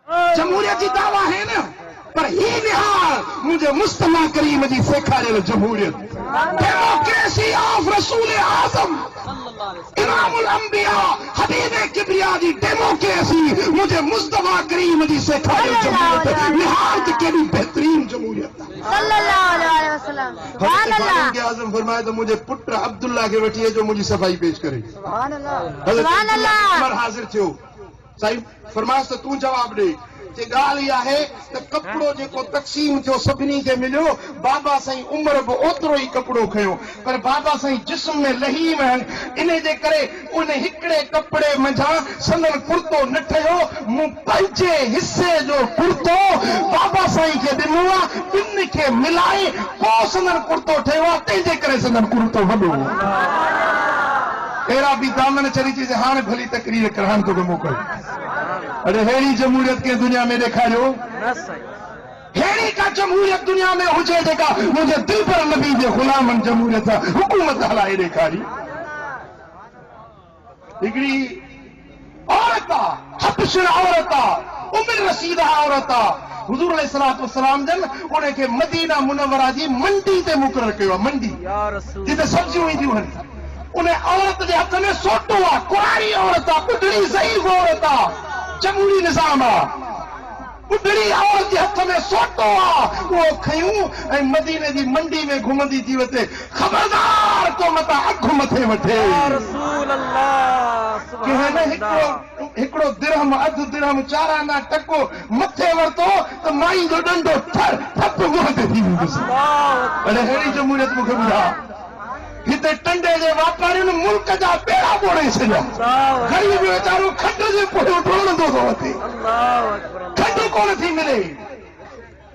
जमहूरियत की दावा है ना, पर ही निहार मुझे मुस्तफा करीम जी सेखारियल जमहूरियत, डेमोक्रेसी ऑफ रसूल आजम इमामुल अंबिया हबीब किबरिया जी, डेमोक्रेसी मुझे मुस्तफा करीम जी सेखारियल जमहूरियत, निहायत के भी बेहतरीन जमहूरियत सल्लल्लाहु अलैहि वसल्लम। सुभान अल्लाह। आजम फरमाए तो मुझे पुत्र अब्दुल्ला के वठी है जो मुझे सफाई पेश करे। सुभान अल्लाह। सुभान अल्लाह। उमर हाजिर थियो, साईं फरमाए तो तू जवाब दे कि ॻाल्हि इहा आहे त कपिड़ो जेको तक़सीम थियो सभिनी खे मिलियो, बाबा साईं उमर बि ओतिरो ई कपिड़ो खयो, पर बाबा साईं जिस्म में लही विया, इन जे करे उन हिकिड़े कपिड़े मंझां संदन कुर्तो न ठहियो, मूं पंहिंजे हिसे जो कुर्तो बाबा साईं खे ॾिनो आहे, ॿिनि खे मिलाए पोइ संदन कुर्तो ठहियो आहे, तंहिंजे करे संदन कुर्तो वॾो। अहिड़ा बि दामन चरी चीज़ हाणे भली तकरीर कराइण तोखे मोकिल। अरे अहिड़ी जमहूरियत कंहिं दुनिया में ॾेखारियो, अहिड़ी का जमहूरियत दुनिया में हुजे जेका मुंहिंजे दिल पर नबी जे ग़ुलामनि जमहूरियत हुकूमत हलाए ॾेखारी। हिकिड़ी औरत आहे, हबशिर औरत आहे, उमिर रसीदा औरत आहे, हुजूर अलैहिस्सलातु वस्सलाम जन उनखे मदीना मुनव्वरा जी मंडी ते मुक़रर कयो आहे, मंडी जिते सब्जियूं ईंदियूं आहिनि। उन औरत जे हथ में सोटो आहे, कुआरी औरत आहे, ॿुढड़ी ज़ईफ़ औरत आहे, जमहूरी निज़ाम आहे, ॿुढड़ी औरत जे हथ में सोटो आहे, उहो खयूं ऐं मदीने जी मंडी में घुमंदी थी वञे, ख़बरदार को मता अखि मथे वठे। हिकिड़ो दिरहम, अधु दिरहम, 4 आना टको मथे वरितो त माई जो डंडो ठप मुंहं ते थी वेंदुसि। अड़े अहिड़ी जमहूरियत मूंखे ॿुधा। हिते टंडे जे वापारियुनि मुल्क जा बेड़ा ॿोड़े छॾिया, ग़रीब वीचारो खंड जे पोयां डोड़ंदो थो अचे, खंड कोन थी मिले।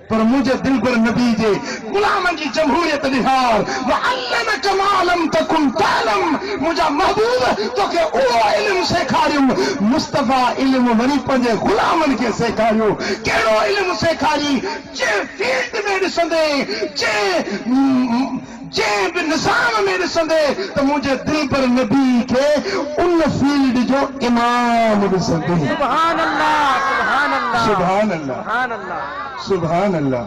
पर मुंहिंजे दिल पर नबी जे ग़ुलामनि जी जमहूरियत निहार, वअल्लमक मा लम तकुन तअलम, मुंहिंजा महबूब तोखे उहो इल्मु सेखारियो, मुस्तफा इल्मु वरी पंहिंजे ग़ुलामनि खे सेखारियो। कहिड़ो इल्मु सेखारी? जंहिं फील्ड में ॾिसंदे, जंहिं बि निज़ाम में ॾिसंदे त मुंहिंजे दिल पर नबी खे उन फील्ड जो इमाम ॾिसंदे। सुभान अल्लाह, सुभान अल्लाह, सुभान अल्लाह, सुभान अल्लाह।